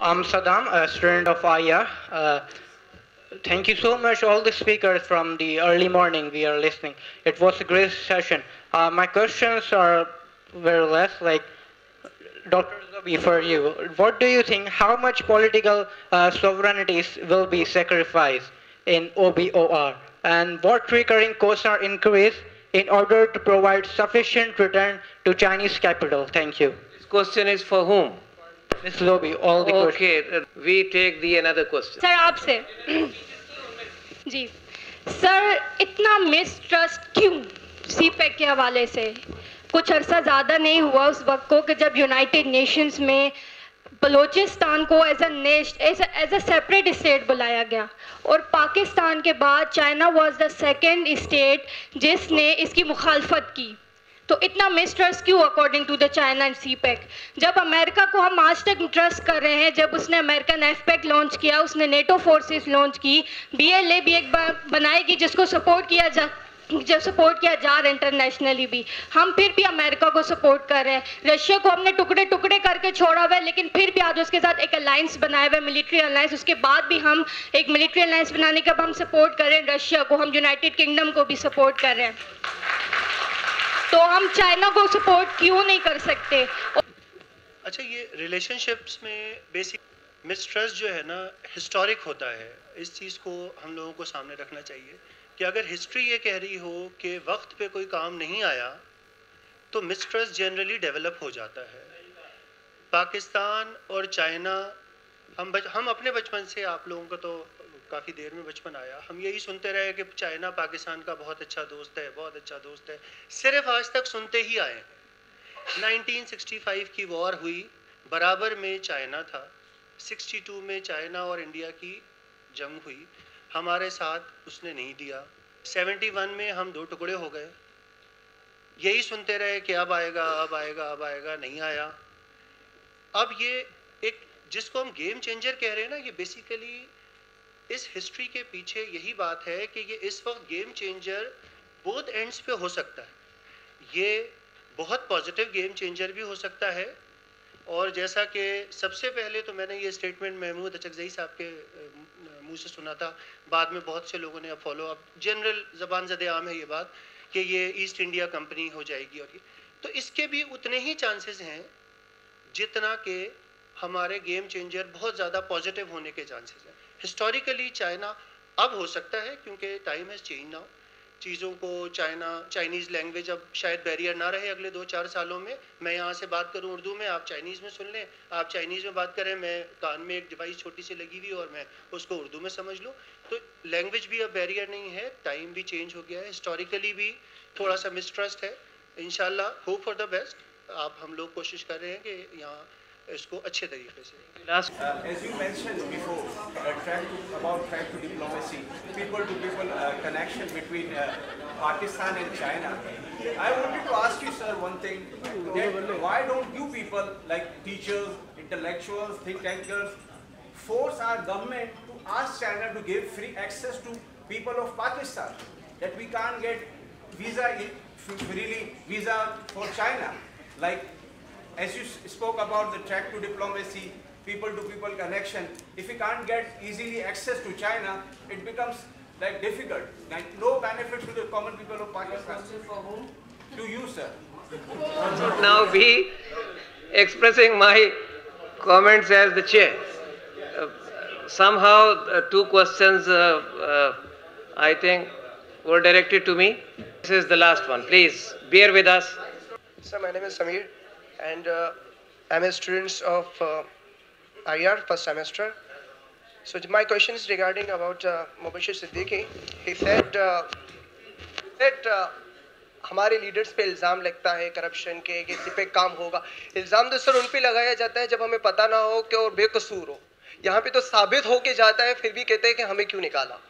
I'm Saddam, a student of IR. Thank you so much, all the speakers from the early morning we are listening. It was a great session. My questions are very less like Dr. Zabi for you. What do you think? How much political sovereignties will be sacrificed in OBOR? And what recurring costs are increased in order to provide sufficient return to Chinese capital? Thank you. This question is for whom? Ms. Lobby, all the questions. Okay, we take the another question. Sir आपसे जी sir इतना mistrust क्यों CPEC के हवाले से कुछ अरसा ज़्यादा नहीं हुआ उस वक्त को कि जब यूनाइटेड नेशंस में बलूचिस्तान को एज अ सेपरेट स्टेट बुलाया गया और पाकिस्तान के बाद China was the second state जिसने इसकी मुखालफत की तो इतना मिसट्रस्ट क्यों according to the China and CPEC जब अमेरिका को हम आज तक ट्रस्ट कर रहे हैं जब उसने अमेरिकन एफपैक लॉन्च किया उसने नेटो फोर्सेस लॉन्च की बीएलए भी एक बनाएगी जिसको सपोर्ट किया जा रहा है इंटरनेशनली भी हम फिर भी अमेरिका को सपोर्ट कर रहे हैं रशिया को हमने टुकड़े टुकड़े करके छोड़ा हुआ है लेकिन फिर भी आज उसके साथ एक अलायंस बनाया हुआ है मिलिट्री अलायंस उसके बाद भी हम एक मिलिट्री अलायंस बनाने का हम सपोर्ट कर रहे हैं रशिया को हम यूनाइटेड किंगडम को भी सपोर्ट कर रहे हैं तो हम चाइना को सपोर्ट क्यों नहीं कर सकते? अच्छा ये रिलेशनशिप्स में बेसिक मिसट्रस्ट जो है ना हिस्टोरिक होता है इस चीज़ को हम लोगों को सामने रखना चाहिए कि अगर हिस्ट्री ये कह रही हो कि वक्त पे कोई काम नहीं आया तो मिसट्रस्ट जनरली डेवलप हो जाता है। पाकिस्तान और चाइना हम अपने बचपन से आप लोगों का तो काफ़ी देर में बचपन आया हम यही सुनते रहे कि चाइना पाकिस्तान का बहुत अच्छा दोस्त है बहुत अच्छा दोस्त है सिर्फ आज तक सुनते ही आए हैं। 1965 की वॉर हुई बराबर में चाइना था 62 में चाइना और इंडिया की जंग हुई हमारे साथ उसने नहीं दिया 71 में हम दो टुकड़े हो गए यही सुनते रहे कि अब आएगा अब आएगा अब आएगा नहीं आया। अब ये एक जिसको हम गेम चेंजर कह रहे हैं ना ये बेसिकली इस हिस्ट्री के पीछे यही बात है कि ये इस वक्त गेम चेंजर बोथ एंड्स पे हो सकता है ये बहुत पॉजिटिव गेम चेंजर भी हो सकता है और जैसा कि सबसे पहले तो मैंने ये स्टेटमेंट महमूद अचकज़ई साहब के मुंह से सुना था बाद में बहुत से लोगों ने अब फॉलो अप जनरल ज़बान ज़दे आम है ये बात कि ये ईस्ट इंडिया कंपनी हो जाएगी और ये तो इसके भी उतने ही चांसेस हैं जितना कि हमारे गेम चेंजर बहुत ज़्यादा पॉजिटिव होने के चांसेस हैं। हिस्टोरिकली चाइना अब हो सकता है क्योंकि टाइम हैज़ चेंज नाउ चीज़ों को चाइनीज़ लैंग्वेज अब शायद बैरियर ना रहे अगले 2-4 सालों में मैं यहाँ से बात करूँ उर्दू में आप चाइनीज़ में सुन लें आप चाइनीज़ में बात करें मैं कान में एक डिवाइस छोटी सी लगी हुई और मैं उसको उर्दू में समझ लूँ तो लैंग्वेज भी अब बैरियर नहीं है टाइम भी चेंज हो गया है हिस्टोरिकली भी थोड़ा सा मिसट्रस्ट है इंशाल्लाह होप फॉर द बेस्ट आप हम लोग कोशिश कर रहे हैं कि यहाँ इसको अच्छे तरीके से as you mentioned before track to diplomacy people to people connection between Pakistan and China I wanted to ask you sir one thing that why don't you people like teachers intellectuals think tankers force our government to ask China to give free access to people of Pakistan that we can't get freely visa for China like as you spoke about the track to diplomacy, people-to-people connection, if we can't get easily access to China, it becomes like difficult. Like no benefit to the common people of Pakistan. For whom? To you, sir. Should now be expressing my comments as the chair. Somehow, two questions I think were directed to me. This is the last one. Please bear with us. Sir, my name is Samir. And I'm a student of IR first semester. So my question is regarding about Mubashir Siddiqui. He said that हमारे leaders पे इल्ज़ाम लगता है corruption के कि इसी पे काम होगा इल्ज़ाम तो सर उन पे लगाया जाता है जब हमें पता ना हो कि और बेकसूर हो यहाँ पे तो साबित हो के जाता है फिर भी कहते हैं कि हमें क्यों निकाला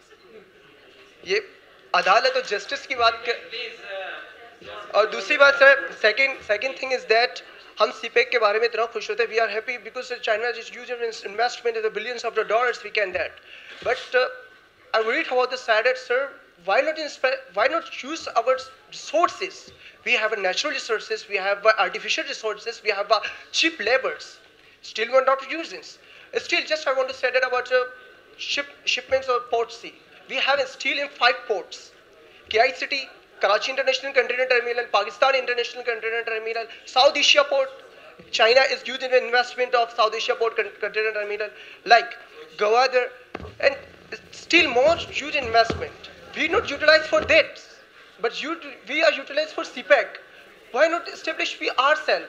ये अदालत और जस्टिस की बात और दूसरी बात sir second thing is that हम सीपेक के बारे में इतना खुश होते हैं we are happy because China is huge investment in the billions of the dollars we can that but I worried about the said sir why not use our resources we have a natural resources we have artificial resources we have cheap labors still we're not using Still, just I want to say that about shipments of port sea. We have steel in 5 ports. KI City, Karachi International Container Terminal, Pakistan International Container Terminal, South Asia Port. China is huge in investment of South Asia Port Container Terminal, like Gwadar, and still more huge investment. We not utilize for that, but we are utilized for CPEC. Why not establish we ourselves?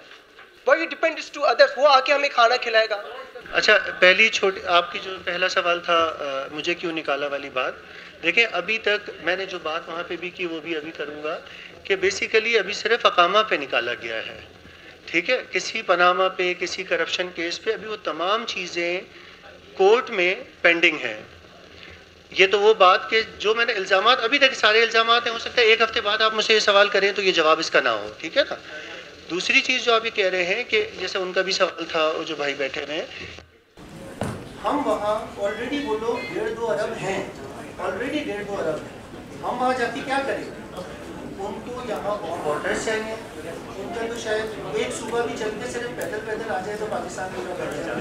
Why we depend to others? वो आके हमें खाना खिलाएगा. अच्छा, पहली छोटी आपकी जो पहला सवाल था मुझे क्यों निकाला वाली बात, देखें अभी तक मैंने जो बात वहाँ पे भी की वो भी अभी करूँगा कि बेसिकली अभी सिर्फ अकामा पे निकाला गया है, ठीक है, किसी पनामा पे किसी करप्शन केस पे अभी वो तमाम चीज़ें कोर्ट में पेंडिंग हैं. ये तो वो बात के जो मैंने इल्ज़ामात अभी तक सारे इल्ज़ामात हैं, हो सकता है 1 हफ्ते बाद आप मुझसे ये सवाल करें तो ये जवाब इसका ना हो, ठीक है ना. दूसरी चीज़ जो आप ये कह रहे हैं कि जैसे उनका भी सवाल था वो जो भाई बैठे हुए हैं, हम वहाँ ऑलरेडी वो लोग 1.5-2 अरब हैं, ऑलरेडी 1.5-2 अरब हैं. हम वहाँ जाके क्या करेंगे? उनको यहाँ बॉर्डर्स चाहिए. उनका तो शायद एक सूबा भी चल के सिर्फ पैदल आ जाए तो पाकिस्तान पूरा बढ़ जाए.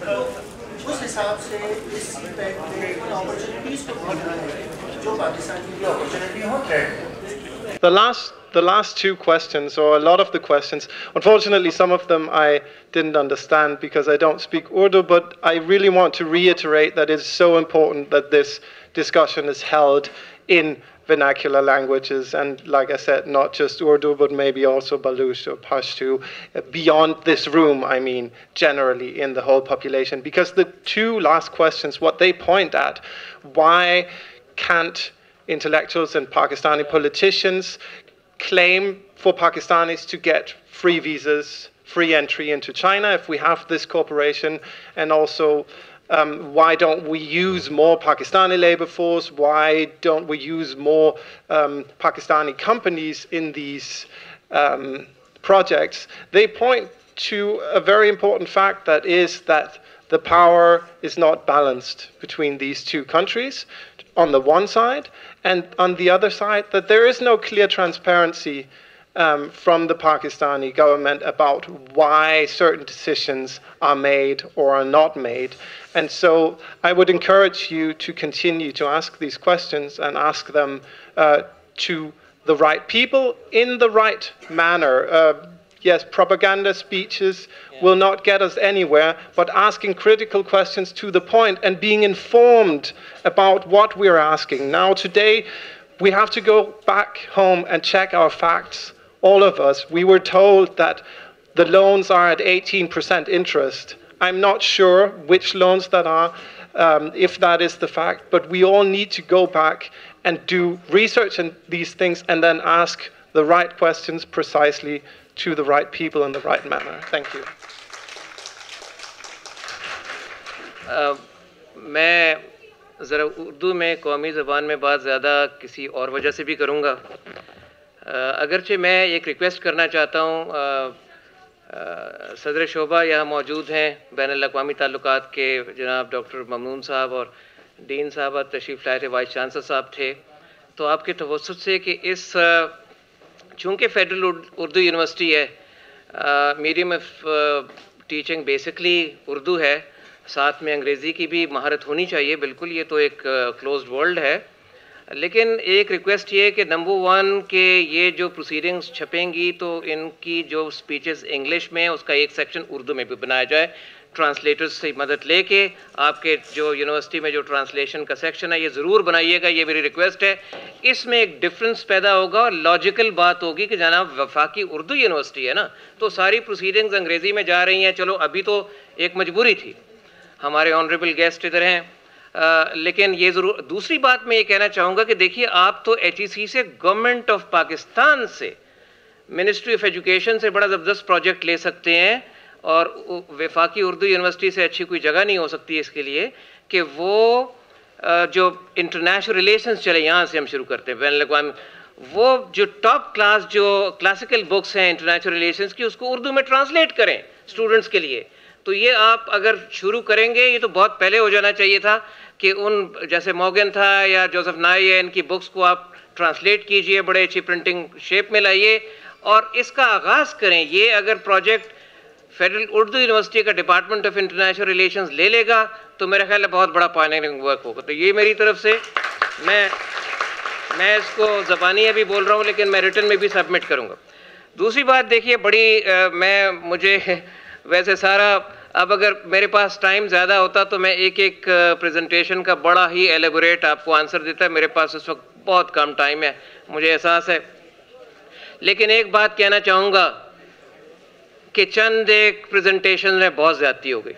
तो उस हिसाब से इस पैक में उन अपॉर्चुनिटीज़ को देखना है जो पाकिस्तान की अपॉर्चुनिटी हो threat. The last 2 questions, or a lot of the questions, unfortunately some of them I didn't understand because I don't speak Urdu, but I really want to reiterate that it's so important that this discussion is held in vernacular languages, and like I said, not just Urdu, but maybe also Baluch or Pashto, beyond this room, I mean, generally in the whole population. Because the 2 last questions, what they point at, why can't intellectuals and Pakistani politicians claim for Pakistanis to get free visas, free entry into China if we have this cooperation, and also why don't we use more Pakistani labor force, why don't we use more Pakistani companies in these projects. They point to a very important fact, that is that the power is not balanced between these 2 countries on the one side, and on the other side, that there is no clear transparency from the Pakistani government about why certain decisions are made or are not made. And so I would encourage you to continue to ask these questions and ask them to the right people in the right manner. Yes, propaganda speeches will not get us anywhere, but asking critical questions to the point and being informed about what we're asking. Now, today, we have to go back home and check our facts. All of us, we were told that the loans are at 18% interest. I'm not sure which loans that are, if that is the fact, but we all need to go back and do research on these things and then ask the right questions precisely to the right people in the right manner. Thank you. मैं ज़रा उर्दू में कौमी ज़बान में बात ज़्यादा किसी और वजह से भी करूँगा. अगरचे मैं एक रिक्वेस्ट करना चाहता हूँ, सदर शोबा यहाँ मौजूद हैं, बैनुल-अक़वामी ताल्लुकात के जनाब डॉक्टर ममनून साहब और डीन साहब तशरीफ़ लाए थे, वाइस चांसलर साहब थे. तो आपके तवस्सुत से कि इस चूँकि फेडरल उर्दू यूनिवर्सिटी है, medium of teaching basically Urdu है, साथ में अंग्रेज़ी की भी महारत होनी चाहिए, बिल्कुल ये तो एक क्लोज्ड वर्ल्ड है. लेकिन एक रिक्वेस्ट ये है कि नंबर 1 के ये जो प्रोसीडिंग्स छपेंगी तो इनकी जो स्पीचेस इंग्लिश में उसका एक सेक्शन उर्दू में भी बनाया जाए, ट्रांसलेटर्स से मदद लेके. आपके जो यूनिवर्सिटी में जो ट्रांसलेशन का सेक्शन है ये ज़रूर बनाइएगा, ये मेरी रिक्वेस्ट है. इसमें एक डिफरेंस पैदा होगा और लॉजिकल बात होगी कि जनाब वफाकी उर्दू यूनिवर्सिटी है ना, तो सारी प्रोसीडिंग्स अंग्रेज़ी में जा रही हैं. चलो अभी तो एक मजबूरी थी, हमारे ऑनरेबल गेस्ट इधर हैं, लेकिन ये ज़रूर. दूसरी बात मैं ये कहना चाहूँगा कि देखिए आप तो HEC से, गवर्नमेंट ऑफ पाकिस्तान से, मिनिस्ट्री ऑफ एजुकेशन से बड़ा ज़बरदस्त प्रोजेक्ट ले सकते हैं, और वफाकी उर्दू यूनिवर्सिटी से अच्छी कोई जगह नहीं हो सकती इसके लिए कि वो जो इंटरनेशनल रिलेशंस चले, यहाँ से हम शुरू करते हैं बैनुल-अक़वामी, वो जो टॉप क्लास जो क्लासिकल बुक्स हैं इंटरनेशनल रिलेशंस की, उसको उर्दू में ट्रांसलेट करें स्टूडेंट्स के लिए. तो ये आप अगर शुरू करेंगे, ये तो बहुत पहले हो जाना चाहिए था कि उन जैसे मॉर्गन था या जोसेफ नाई है, इनकी बुक्स को आप ट्रांसलेट कीजिए, बड़े अच्छी प्रिंटिंग शेप में लाइए और इसका आगाज़ करें. ये अगर प्रोजेक्ट फेडरल उर्दू यूनिवर्सिटी का डिपार्टमेंट ऑफ इंटरनेशनल रिलेशंस ले लेगा तो मेरा ख्याल है बहुत बड़ा पायनियरिंग वर्क होगा। तो ये मेरी तरफ से, मैं इसको ज़बानी अभी बोल रहा हूँ लेकिन मैं रिटन में भी सबमिट करूँगा। दूसरी बात देखिए, मुझे वैसे सारा, अब अगर मेरे पास टाइम ज़्यादा होता तो मैं एक एक प्रेजेंटेशन का बड़ा ही एलेबोरेट आपको आंसर देता। मेरे पास इस वक्त बहुत कम टाइम है, मुझे एहसास है। लेकिन एक बात कहना चाहूँगा कि चंद एक प्रेजेंटेशन में बहुत ज़्यादती हो गई।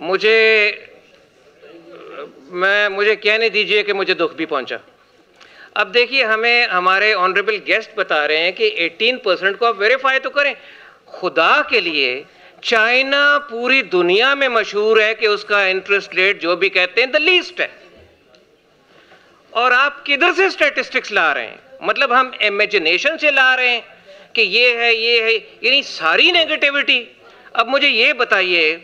मुझे कहने दीजिए कि मुझे दुख भी पहुंचा। अब देखिए, हमें हमारे ऑनरेबल गेस्ट बता रहे हैं कि 18% को आप वेरीफाई तो करें। खुदा के लिए, चाइना पूरी दुनिया में मशहूर है कि उसका इंटरेस्ट रेट जो भी कहते हैं द लीस्ट है, और आप किधर से स्टैटिस्टिक्स ला रहे हैं? मतलब हम इमेजिनेशन से ला रहे हैं कि ये है, यानी सारी नेगेटिविटी। अब मुझे ये बताइए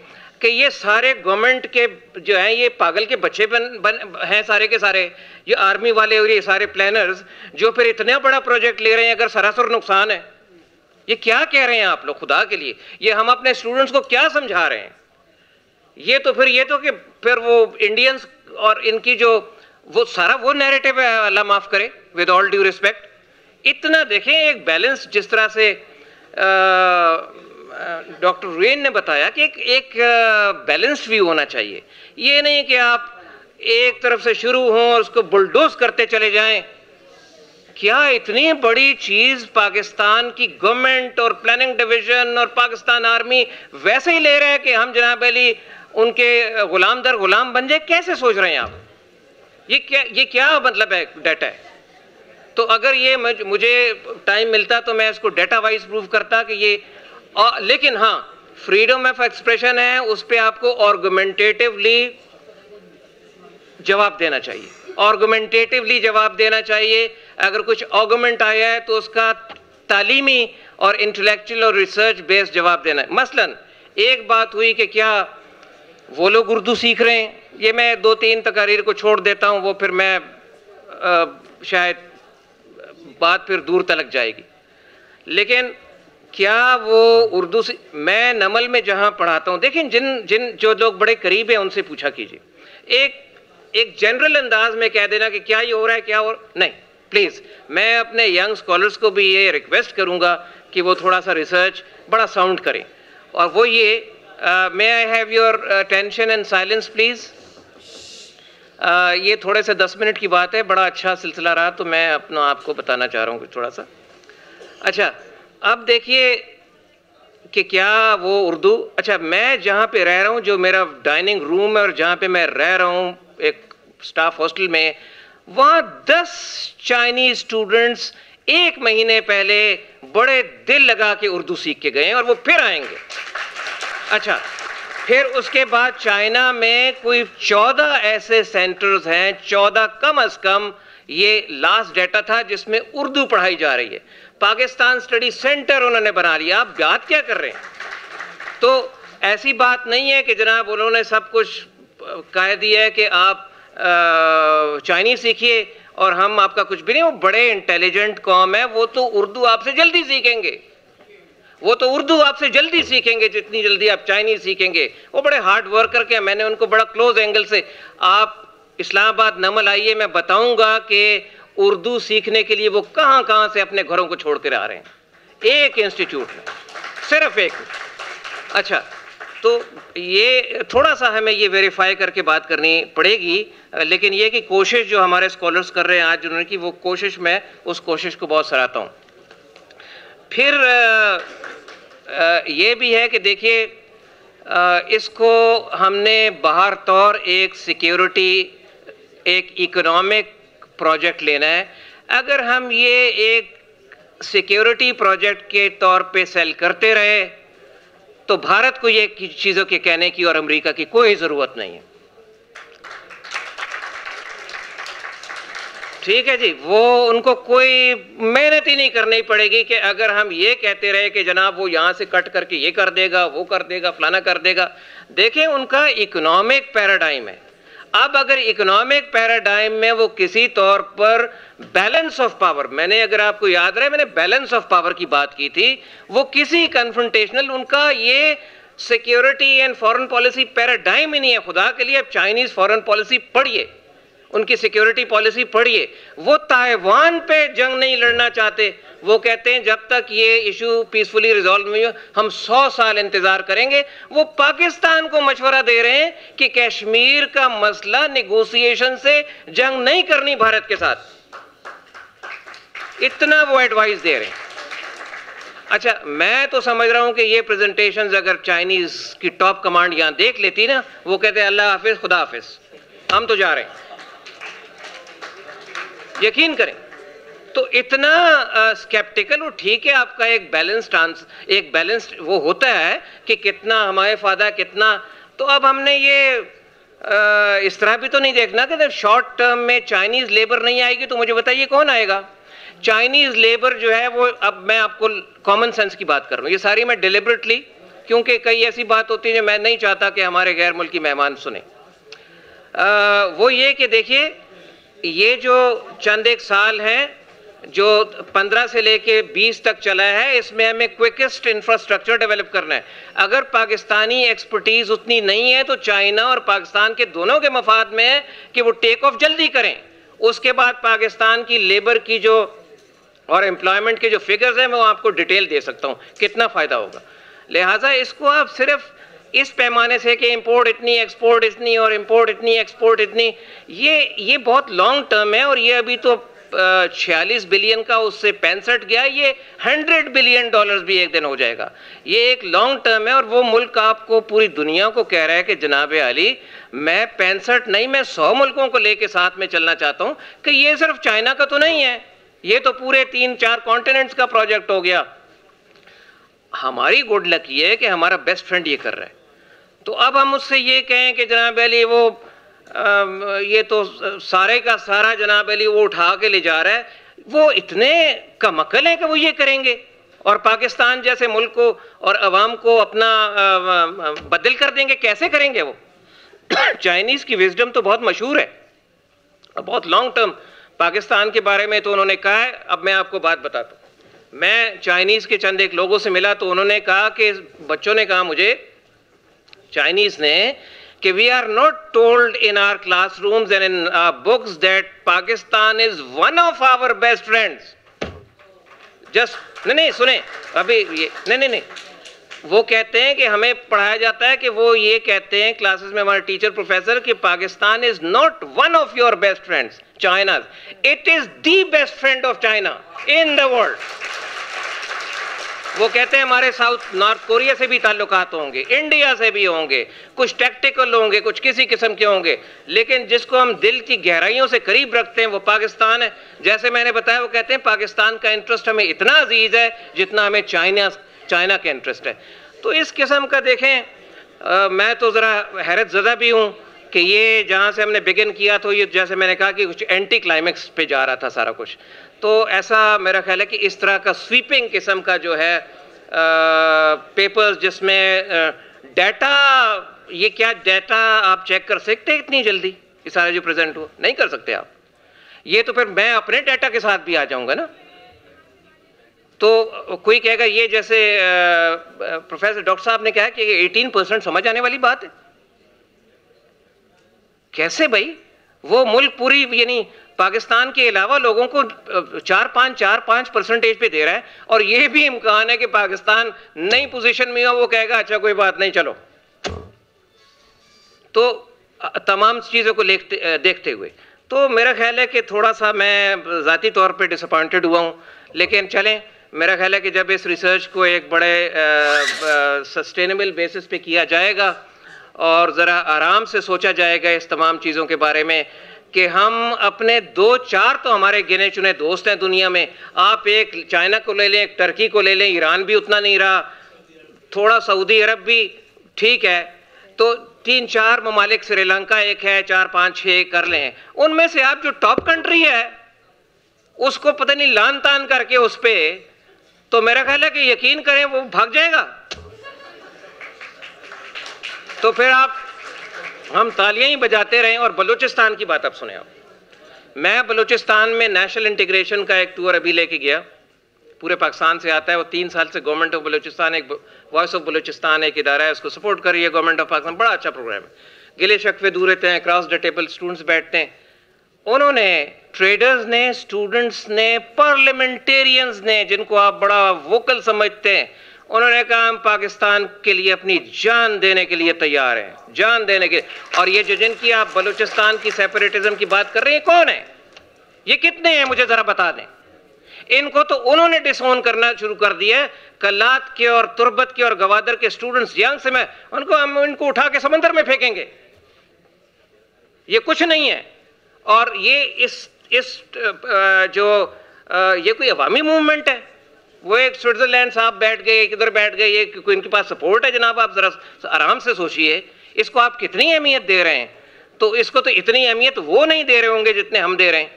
कि ये सारे गवर्नमेंट के जो हैं ये पागल के बच्चे हैं सारे के सारे, ये आर्मी वाले और ये सारे प्लानर्स जो फिर इतना बड़ा प्रोजेक्ट ले रहे हैं अगर सरासर नुकसान है। ये क्या कह रहे हैं आप लोग खुदा के लिए? ये हम अपने स्टूडेंट्स को क्या समझा रहे हैं? ये तो फिर वो इंडियंस और इनकी जो वो सारा वो नैरेटिव है, अल्लाह माफ़ करे, विद ऑल ड्यू रिस्पेक्ट। इतना देखें, एक बैलेंस जिस तरह से डॉक्टर रेन ने बताया कि एक बैलेंस्ड व्यू होना चाहिए। ये नहीं कि आप एक तरफ से शुरू हों और उसको बुलडोज करते चले जाएं। क्या इतनी बड़ी चीज़ पाकिस्तान की गवर्नमेंट और प्लानिंग डिवीज़न और पाकिस्तान आर्मी वैसे ही ले रहे हैं कि हम जनाब अली उनके गुलाम दर गुलाम बन जाए? कैसे सोच रहे हैं आप? ये क्या मतलब है डाटा है? तो अगर ये मुझे टाइम मिलता तो मैं इसको डाटा वाइज प्रूव करता कि ये लेकिन हाँ, फ्रीडम ऑफ एक्सप्रेशन है, उस पर आपको आर्गुमेंटेटिवली जवाब देना चाहिए, आर्गुमेंटेटिवली जवाब देना चाहिए। अगर कुछ आर्गुमेंट आया है तो उसका तालीमी और इंटेलेक्चुअल और रिसर्च बेस्ड जवाब देना है। मसलन एक बात हुई कि क्या वो लोग उर्दू सीख रहे हैं, ये मैं 2-3 तकारीर को छोड़ देता हूँ, वो फिर मैं शायद बात फिर दूर तलक जाएगी। लेकिन क्या वो उर्दू से, मैं नमल में जहाँ पढ़ाता हूँ, देखें जिन जो लोग बड़े करीब हैं उनसे पूछा कीजिए। एक जनरल अंदाज में कह देना कि क्या ये हो रहा है, क्या हो नहीं, प्लीज़। मैं अपने यंग स्कॉलर्स को भी ये रिक्वेस्ट करूँगा कि वो थोड़ा सा रिसर्च बड़ा साउंड करें, और वो ये may I have your attention and silence please. ये थोड़े से 10 मिनट की बात है, बड़ा अच्छा सिलसिला रहा, तो मैं अपना आपको बताना चाह रहा हूँ थोड़ा सा। अच्छा, अब देखिए कि क्या वो उर्दू, अच्छा मैं जहाँ पे रह रहा हूँ, जो मेरा डाइनिंग रूम है और जहाँ पे मैं रह रहा हूँ एक स्टाफ हॉस्टल में, वहाँ 10 चाइनीज स्टूडेंट्स 1 महीने पहले बड़े दिल लगा के उर्दू सीख के गए हैं और वो फिर आएंगे। अच्छा, फिर उसके बाद चाइना में कोई 14 ऐसे सेंटर्स हैं, 14 कम अज़ कम, ये लास्ट डाटा था, जिसमें उर्दू पढ़ाई जा रही है। पाकिस्तान स्टडी सेंटर उन्होंने बना लिया। आप बात क्या कर रहे हैं? तो ऐसी बात नहीं है कि जनाब उन्होंने सब कुछ कह दिया है कि आप चाइनीज सीखिए और हम आपका कुछ भी नहीं। वो बड़े इंटेलिजेंट कौम है, वो तो उर्दू आपसे जल्दी सीखेंगे, वो तो उर्दू आपसे जल्दी सीखेंगे जितनी जल्दी आप चाइनीज सीखेंगे। वो बड़े हार्ड वर्कर के, मैंने उनको बड़ा क्लोज एंगल से, आप इस्लामाबाद नमल आइए, मैं बताऊंगा कि उर्दू सीखने के लिए वो कहाँ कहाँ से अपने घरों को छोड़ कर आ रहे हैं, एक इंस्टीट्यूट में, सिर्फ एक। अच्छा, तो ये थोड़ा सा हमें ये वेरीफाई करके बात करनी पड़ेगी, लेकिन ये कि कोशिश जो हमारे स्कॉलर्स कर रहे हैं आज उन्होंने की, वो कोशिश, मैं उस कोशिश को बहुत सराहता हूँ। फिर ये भी है कि देखिए, इसको हमने बाहर तौर एक सिक्योरिटी, एक इकोनॉमिक प्रोजेक्ट लेना है। अगर हम ये एक सिक्योरिटी प्रोजेक्ट के तौर पे सेल करते रहे तो भारत को ये चीज़ों के कहने की और अमेरिका की कोई ज़रूरत नहीं है। ठीक है जी, वो उनको कोई मेहनत ही नहीं करनी पड़ेगी कि अगर हम ये कहते रहे कि जनाब वो यहाँ से कट करके ये कर देगा, वो कर देगा, फलाना कर देगा। देखें, उनका इकोनॉमिक पैराडाइम है। अब अगर इकोनॉमिक पैराडाइम में वो किसी तौर पर बैलेंस ऑफ पावर, मैंने अगर आपको याद रहे मैंने बैलेंस ऑफ पावर की बात की थी, वो किसी कन्फ्रंटेशनल, उनका ये security and foreign policy paradigm ही नहीं है। खुदा के लिए अब चाइनीज फॉरेन पॉलिसी पढ़िए, उनकी सिक्योरिटी पॉलिसी पढ़िए। वो ताइवान पे जंग नहीं लड़ना चाहते, वो कहते हैं जब तक ये इशू पीसफुली रिजॉल्व नहीं हो हम 100 साल इंतजार करेंगे। वो पाकिस्तान को मशवरा दे रहे हैं कि कश्मीर का मसला नेगोशिएशन से जंग नहीं करनी भारत के साथ, इतना वो एडवाइस दे रहे हैं। अच्छा, मैं तो समझ रहा हूं कि ये प्रेजेंटेशंस अगर चाइनीज की टॉप कमांड यहां देख लेती ना, वो कहते हैं अल्लाह हाफिज खुदा हाफिज, हम तो जा रहे हैं, यकीन करें। तो इतना स्केप्टिकल, वो ठीक है आपका एक बैलेंस्ड वो होता है कि कितना हमारे फायदा कितना। तो अब हमने ये इस तरह भी तो नहीं देखना कि शॉर्ट टर्म में चाइनीज लेबर नहीं आएगी तो मुझे बताइए कौन आएगा। चाइनीज लेबर जो है वो, अब मैं आपको कॉमन सेंस की बात कर रहा हूँ, ये सारी मैं डिलिबरेटली, क्योंकि कई ऐसी बात होती है जो मैं नहीं चाहता कि हमारे गैर मुल्की मेहमान सुने। वो ये कि देखिए, ये जो चंद एक साल हैं जो 15 से लेके 20 तक चला है, इसमें हमें क्विकेस्ट इंफ्रास्ट्रक्चर डेवलप करना है। अगर पाकिस्तानी एक्सपर्टीज उतनी नहीं है तो चाइना और पाकिस्तान के दोनों के मफाद में है कि वो टेक ऑफ जल्दी करें। उसके बाद पाकिस्तान की लेबर की जो और एम्प्लॉयमेंट के जो फिगर्स हैं मैं आपको डिटेल दे सकता हूँ कितना फ़ायदा होगा। लिहाजा इसको आप सिर्फ इस पैमाने से कि इंपोर्ट इतनी, एक्सपोर्ट इतनी और इंपोर्ट इतनी, एक्सपोर्ट इतनी, ये बहुत लॉन्ग टर्म है। और ये अभी तो 46 बिलियन का उससे 65 गया, ये 100 बिलियन डॉलर्स भी एक दिन हो जाएगा। ये एक लॉन्ग टर्म है। और वो मुल्क आपको पूरी दुनिया को कह रहा है कि जनाब अली मैं 65 नहीं, मैं 100 मुल्कों को लेके साथ में चलना चाहता हूँ कि ये सिर्फ चाइना का तो नहीं है, ये तो पूरे 3-4 कॉन्टिनेंट्स का प्रोजेक्ट हो गया। हमारी गुड लक ये है कि हमारा बेस्ट फ्रेंड ये कर रहा है। तो अब हम उससे ये कहें कि जनाब अली वो ये तो सारे का सारा जनाब अली वो उठा के ले जा रहा है, वो इतने कमअकल हैं कि वो ये करेंगे और पाकिस्तान जैसे मुल्क को और अवाम को अपना बदल कर देंगे? कैसे करेंगे वो? चाइनीज़ की विजडम तो बहुत मशहूर है, बहुत लॉन्ग टर्म। पाकिस्तान के बारे में तो उन्होंने कहा है, अब मैं आपको बात बताता हूँ। मैं चाइनीज़ के चंद एक लोगों से मिला तो उन्होंने कहा कि बच्चों ने कहा मुझे, चाइनीज़ ने, कि we are not told in our classrooms and in books that Pakistan is one of our best friends. Just नहीं सुने अभी ये नहीं, वो कहते हैं कि हमें पढ़ाया जाता है कि वो ये कहते हैं क्लासेस में हमारे टीचर प्रोफेसर कि Pakistan is not one of your best friends, China, it is the best friend of China in the world. वो कहते हैं हमारे साउथ नॉर्थ कोरिया से भी ताल्लुकात होंगे, इंडिया से भी होंगे, कुछ टैक्टिकल होंगे, कुछ किसी किस्म के होंगे, लेकिन जिसको हम दिल की गहराइयों से करीब रखते हैं वो पाकिस्तान है। जैसे मैंने बताया, वो कहते हैं पाकिस्तान का इंटरेस्ट हमें इतना अजीज है जितना हमें चाइना का इंटरेस्ट है। तो इस किस्म का देखें, मैं तो ज़रा हैरत ज़दा भी हूँ कि ये जहाँ से हमने बिगिन किया तो ये जैसे मैंने कहा कि कुछ एंटी क्लाइमेक्स पे जा रहा था सारा कुछ। तो ऐसा मेरा ख्याल है कि इस तरह का स्वीपिंग किस्म का जो है पेपर्स जिसमें डाटा, ये क्या डाटा आप चेक कर सकते हैं इतनी जल्दी? ये सारे जो प्रेजेंट हो नहीं कर सकते आप। ये तो फिर मैं अपने डाटा के साथ भी आ जाऊंगा ना। तो कोई कहेगा ये जैसे प्रोफेसर डॉक्टर साहब ने कहा कि 18% समझ आने वाली बात है। कैसे भाई? वो मुल्क पूरी यानी पाकिस्तान के अलावा लोगों को 4-5% पे दे रहा है, और ये भी इम्कान है कि पाकिस्तान नई पोजीशन में हो, वो कहेगा अच्छा कोई बात नहीं चलो। तो तमाम चीज़ों को देखते हुए तो मेरा ख्याल है कि थोड़ा सा मैं ज़ाती तौर पे डिसअपॉइंटेड हुआ हूँ, लेकिन चलें, मेरा ख्याल है कि जब इस रिसर्च को एक बड़े सस्टेनेबल बेसिस पे किया जाएगा और ज़रा आराम से सोचा जाएगा इस तमाम चीज़ों के बारे में कि हम अपने 2-4 तो हमारे गिने चुने दोस्त हैं दुनिया में, आप एक चाइना को ले लें, एक टर्की को ले लें, ईरान भी उतना नहीं रहा, थोड़ा सऊदी अरब भी ठीक है, तो 3-4 ममालिक, श्रीलंका एक है, 4-5-6 कर लें। उनमें से आप जो टॉप कंट्री है उसको पता नहीं लान तान करके उस पर, तो मेरा ख्याल है कि यकीन करें वो भाग जाएगा। तो फिर आप हम तालियां ही बजाते रहें और बलूचिस्तान की बात आप सुने। आप, मैं बलूचिस्तान में नेशनल इंटीग्रेशन का एक टूर अभी लेके गया, पूरे पाकिस्तान से आता है वो। 3 साल से गवर्नमेंट ऑफ बलूचिस्तान, एक वॉइस ऑफ बलूचिस्तान एक इदारा है, उसको सपोर्ट कर रही है गवर्नमेंट ऑफ पाकिस्तान। बड़ा अच्छा प्रोग्राम है, गिले शिकवे दूर रहते हैं, क्रॉस द टेबल स्टूडेंट्स बैठते हैं। उन्होंने, ट्रेडर्स ने, स्टूडेंट्स ने, पार्लियामेंटेरियंस ने, जिनको आप बड़ा वोकल समझते हैं, उन्होंने कहा हम पाकिस्तान के लिए अपनी जान देने के लिए तैयार हैं, जान देने के। और ये जो जिनकी आप बलूचिस्तान की सेपरेटिज्म की बात कर रहे हैं, कौन है ये, कितने हैं, मुझे जरा बता दें। इनको तो उन्होंने डिसोन करना शुरू कर दिया है। कलात के और तुर्बत के और गवादर के स्टूडेंट्स यंग से, मैं हम इनको उठा के समंदर में फेंकेंगे, ये कुछ नहीं है। और ये इस ये कोई अवामी मूवमेंट है? वो एक स्विट्जरलैंड साहब बैठ गए, किधर बैठ गए, ये इनके पास सपोर्ट है जनाब? आप जरा आराम से सोचिए, इसको आप कितनी अहमियत दे रहे हैं। तो इसको तो इतनी अहमियत वो नहीं दे रहे होंगे जितने हम दे रहे हैं,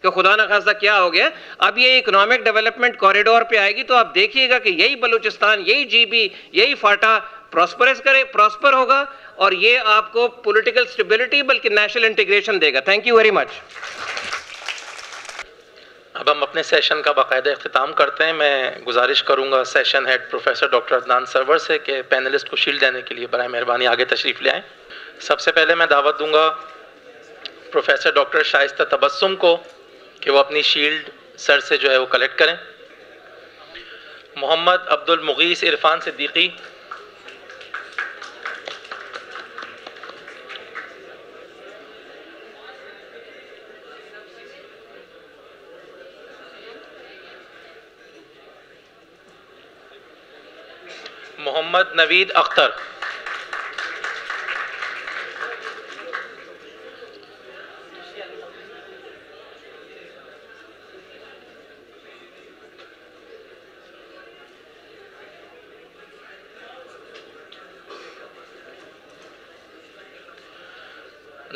कि खुदा न खास्ता क्या हो गया। अब ये इकोनॉमिक डेवलपमेंट कॉरिडोर पे आएगी तो आप देखिएगा कि यही बलूचिस्तान, यही जीबी, यही फाटा प्रॉस्पर होगा, और ये आपको पॉलिटिकल स्टेबिलिटी बल्कि नेशनल इंटीग्रेशन देगा। Thank you very much. अब हम अपने सेशन का बाकायदा अख्तिताम करते हैं। मैं गुजारिश करूंगा session head professor doctor Adnan Sarwar से कि पैनलिस्ट को शील्ड देने के लिए बराए मेहरबानी आगे तशरीफ़ ले आएँ। सबसे पहले मैं दावत दूंगा प्रोफेसर डॉक्टर शाइस्ता तबस्सुम को कि वो अपनी शील्ड सर से जो है वो कलेक्ट करें। Mohammad Abdul Mughees Irfan Siddiqui, Mohammad Naveed Akhtar,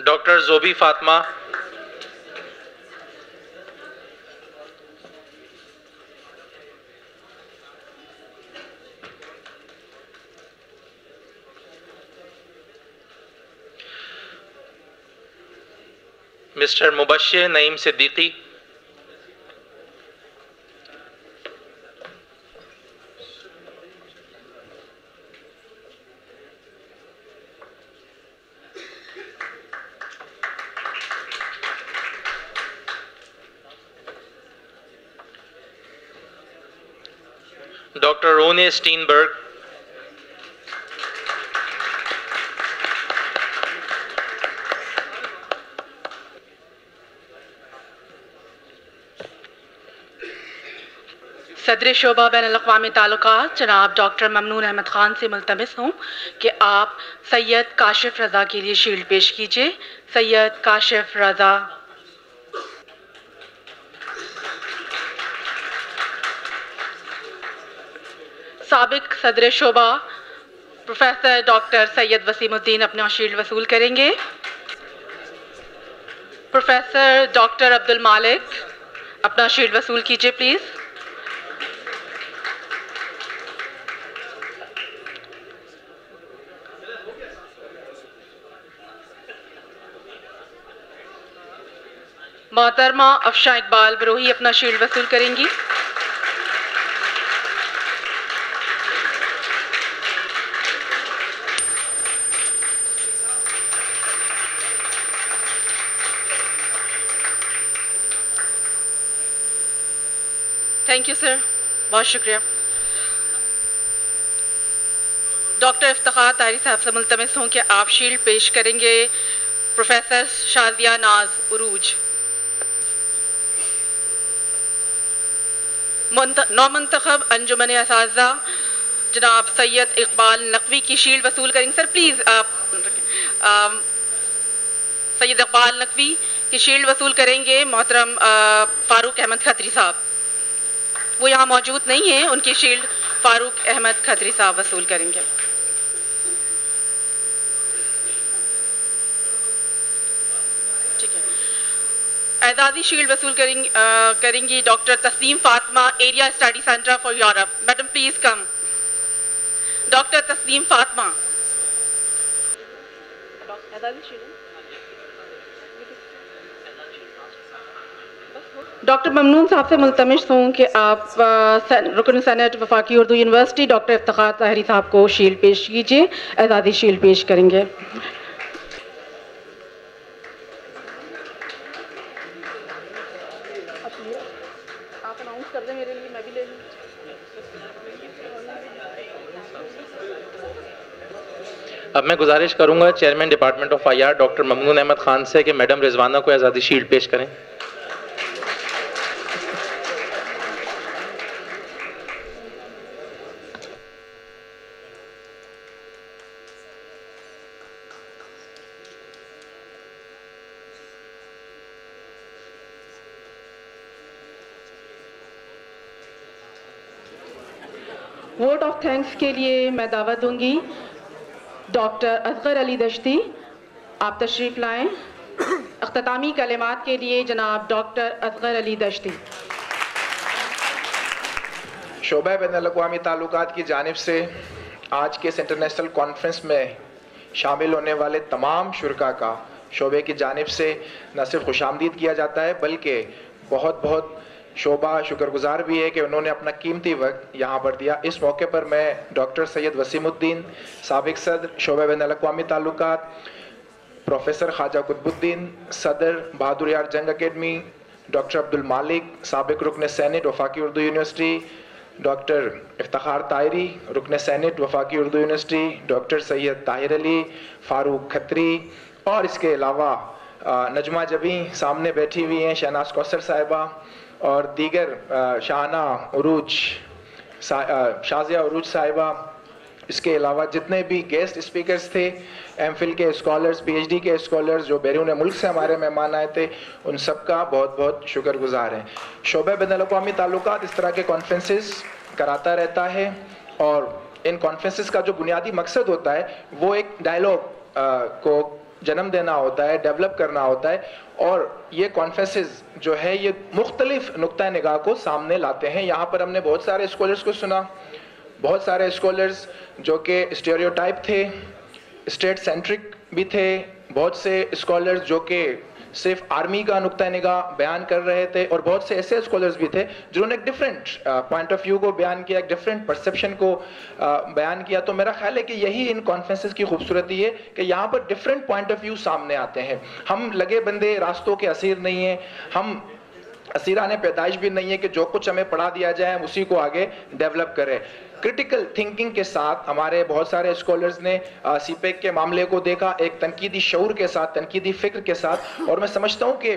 doctor Jobi Fatima, mister Mubashir Naeem Siddiqui, doctor Rony Steinberg, सदर शोबा बैन अल-अक़वामी ताल्लुकात जनाब डॉक्टर ममनून अहमद ख़ान से मुल्तमिस हूँ कि आप सैयद काशिफ रज़ा के लिए शील्ड पेश कीजिए। सैयद काशिफ रज़ा। साबिक सदर शोबा प्रोफेसर डॉक्टर सैयद वसीमुद्दीन अपना शील्ड वसूल करेंगे। प्रोफेसर डॉक्टर अब्दुल मालिक अपना शील्ड वसूल कीजिए प्लीज़। मोहतरमा अफशा इकबाल बरोही अपना शील्ड वसूल करेंगी। थैंक यू सर, बहुत शुक्रिया। डॉक्टर इफ्तिखार तारी साहब से मुल्तमिस हूँ कि आप शील्ड पेश करेंगे। प्रोफेसर शाजिया नाज उरूज। नौमंतखब अंजुमन असाज़ा जनाब सैयद इकबाल नकवी की शील्ड वसूल करेंगे। सर प्लीज़ आप सैयद इकबाल नकवी की शील्ड वसूल करेंगे। मोहतरम फ़ारूक अहमद खत्री साहब, वो यहाँ मौजूद नहीं है, उनकी शील्ड फ़ारूक अहमद खत्री साहब वसूल करेंगे। ठीक है। एजाज़ी शील्ड वसूल करेंगी डॉक्टर तस्लीम Fatima, area study centre for Europe. Madam please come. Doctor तस्लीम फातिमा। डॉक्टर ममनून साहब से मुल्तमिस हूँ कि आप रुकन सेनेट वफाकी उर्दू यूनिवर्सिटी डॉक्टर इफ्तिखार ताहिरी साहब को शील्ड पेश कीजिए। आज़ादी शील्ड पेश करेंगे। आप अनाउंस कर दें मेरे लिए, मैं भी ले लूँ। अब मैं गुजारिश करूंगा chairman department of IR doctor Mamnoon Ahmad Khan से कि मैडम रिजवाना को आज़ादी शील्ड पेश करें। वोट ऑफ थैंक्स के लिए मैं दावत दूंगी डॉक्टर असगर अली दश्ती, आप तशरीफ़ लाएं। अख्तामी कलिमात के लिए जनाब डॉक्टर असगर अली दश्ती। शोबा बैनुल-अक़वामी ताल्लुकात की जानिब से आज के इस इंटरनेशनल कॉन्फ्रेंस में शामिल होने वाले तमाम शुरका का शोबे की जानिब से न सिर्फ खुशामदीद किया जाता है बल्कि बहुत बहुत शोबा शुक्रगुजार भी है कि उन्होंने अपना कीमती वक्त यहाँ पर दिया। इस मौके पर मैं डॉक्टर सैयद वसीमुद्दीन साबिक सदर शोबा बैनुल-अक़वामी ताल्लुकात, प्रोफेसर ख्वाजा कुतुबुद्दीन सदर बहादुर यार जंग अकेडमी, डॉक्टर अब्दुल मालिक साबिक रुकन सेनेट वफाकी उर्दू यूनिवर्सिटी, डॉक्टर इफ्तिखार ताहिरी रुकन सेनेट वफाकी उर्दू यूनिवर्सिटी, डॉक्टर सैयद ताहिर अली, फ़ारूक खत्री और इसके अलावा नजमा जबी सामने बैठी हुई हैं, शहनाज कौसर साहिबा और दीगर शाहना उरूज शाजिया उरूज साहिबा, इसके अलावा जितने भी गेस्ट स्पीकर्स थे, एमफिल के स्कॉलर्स, पीएचडी के स्कॉलर्स जो बैरून मुल्क से हमारे मेहमान आए थे, उन सब का बहुत बहुत शुक्रगुजार हैं। शोबा बैनुल-अक़वामी ताल्लुकात इस तरह के कॉन्फ्रेंसेस कराता रहता है और इन कॉन्फ्रेंसेस का जो बुनियादी मकसद होता है वो एक डायलॉग को जन्म देना होता है, डेवलप करना होता है और ये कॉन्फ्रेंसेस जो है ये मुख्तलिफ नुक्ता निगाह को सामने लाते हैं। यहाँ पर हमने बहुत सारे स्कॉलर्स को सुना, बहुत सारे स्कॉलर्स जो कि स्टेरियोटाइप थे, स्टेट सेंट्रिक भी थे, बहुत से स्कॉलर्स जो कि सिर्फ आर्मी का नुक्ता निगाह बयान कर रहे थे और बहुत से ऐसे स्कॉलर्स भी थे जिन्होंने एक डिफरेंट पॉइंट ऑफ व्यू को बयान किया, एक डिफरेंट परसेप्शन को बयान किया। तो मेरा ख्याल है कि यही इन कॉन्फ्रेंसेस की खूबसूरती है कि यहाँ पर डिफरेंट पॉइंट ऑफ व्यू सामने आते हैं। हम लगे बंदे रास्तों के असीर नहीं हैं, हम असीराने पैदाइश भी नहीं है कि जो कुछ हमें पढ़ा दिया जाए हम उसी को आगे डेवलप करें। क्रिटिकल थिंकिंग के साथ हमारे बहुत सारे स्कॉलर्स ने सीपेक के मामले को देखा, एक तनकीदी शऊर के साथ, तनकीदी फिक्र के साथ, और मैं समझता हूँ कि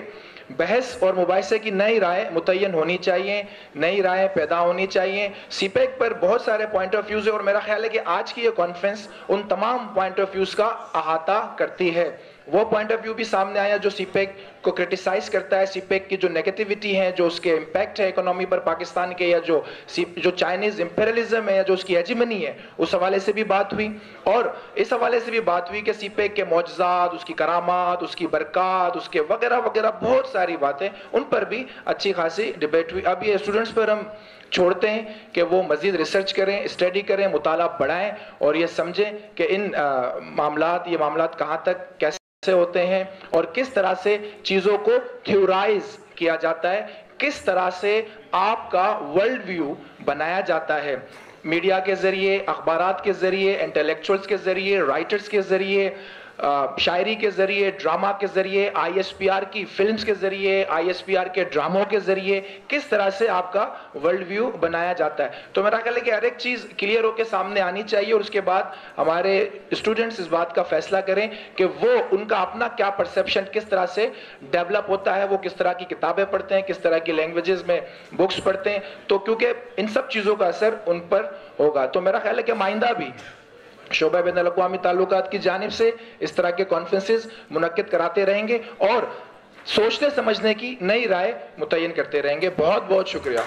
बहस और मुबाहिसे की नई राय मुतय्यन होनी चाहिए, नई राय पैदा होनी चाहिए। सीपेक पर बहुत सारे पॉइंट ऑफ व्यूज है और मेरा ख्याल है कि आज की ये कॉन्फ्रेंस उन तमाम पॉइंट ऑफ व्यूज का अहाता करती है। वो पॉइंट ऑफ व्यू भी सामने आया जो सीपेक को क्रिटिसाइज करता है, सीपेक की जो नेगेटिविटी है, जो उसके इम्पैक्ट है इकोनॉमी पर पाकिस्तान के, या जो चाइनीज इंपेरियलिज्म है या जो उसकी हेजिमनी है, उस हवाले से भी बात हुई। और इस हवाले से भी बात हुई कि सीपेक के मौजज़ात, उसकी करामात, उसकी बरक़ात, उसके वगैरह वगैरह बहुत सारी बातें, उन पर भी अच्छी खासी डिबेट हुई। अब ये स्टूडेंट्स पर हम छोड़ते हैं कि वो मजीद रिसर्च करें, स्टडी करें, मुताला बढ़ाएं और ये समझें कि इन ये मामलात कहाँ तक कैसे होते हैं और किस तरह से चीजों को थ्योराइज किया जाता है, किस तरह से आपका वर्ल्ड व्यू बनाया जाता है मीडिया के जरिए, अखबारात के जरिए, इंटेलेक्चुअल्स के जरिए, राइटर्स के जरिए, शायरी के जरिए, ड्रामा के जरिए, आईएसपीआर की फिल्म्स के जरिए, आईएसपीआर के ड्रामों के जरिए किस तरह से आपका वर्ल्ड व्यू बनाया जाता है। तो मेरा ख्याल है कि हर एक चीज़ क्लियर होकर सामने आनी चाहिए और उसके बाद हमारे स्टूडेंट्स इस बात का फैसला करें कि वो उनका अपना क्या परसेप्शन किस तरह से डेवलप होता है, वो किस तरह की किताबें पढ़ते हैं, किस तरह की लैंग्वेजेस में बुक्स पढ़ते हैं, तो क्योंकि इन सब चीज़ों का असर उन पर होगा। तो मेरा ख्याल है कि माइंदा भी शोबा बैनुल-अक़वामी ताल्लुकात की जानिब से इस तरह के कॉन्फ्रेंसेस मुनक्किद कराते रहेंगे और सोचने समझने की नई राय मुतय्यन करते रहेंगे। बहुत बहुत शुक्रिया।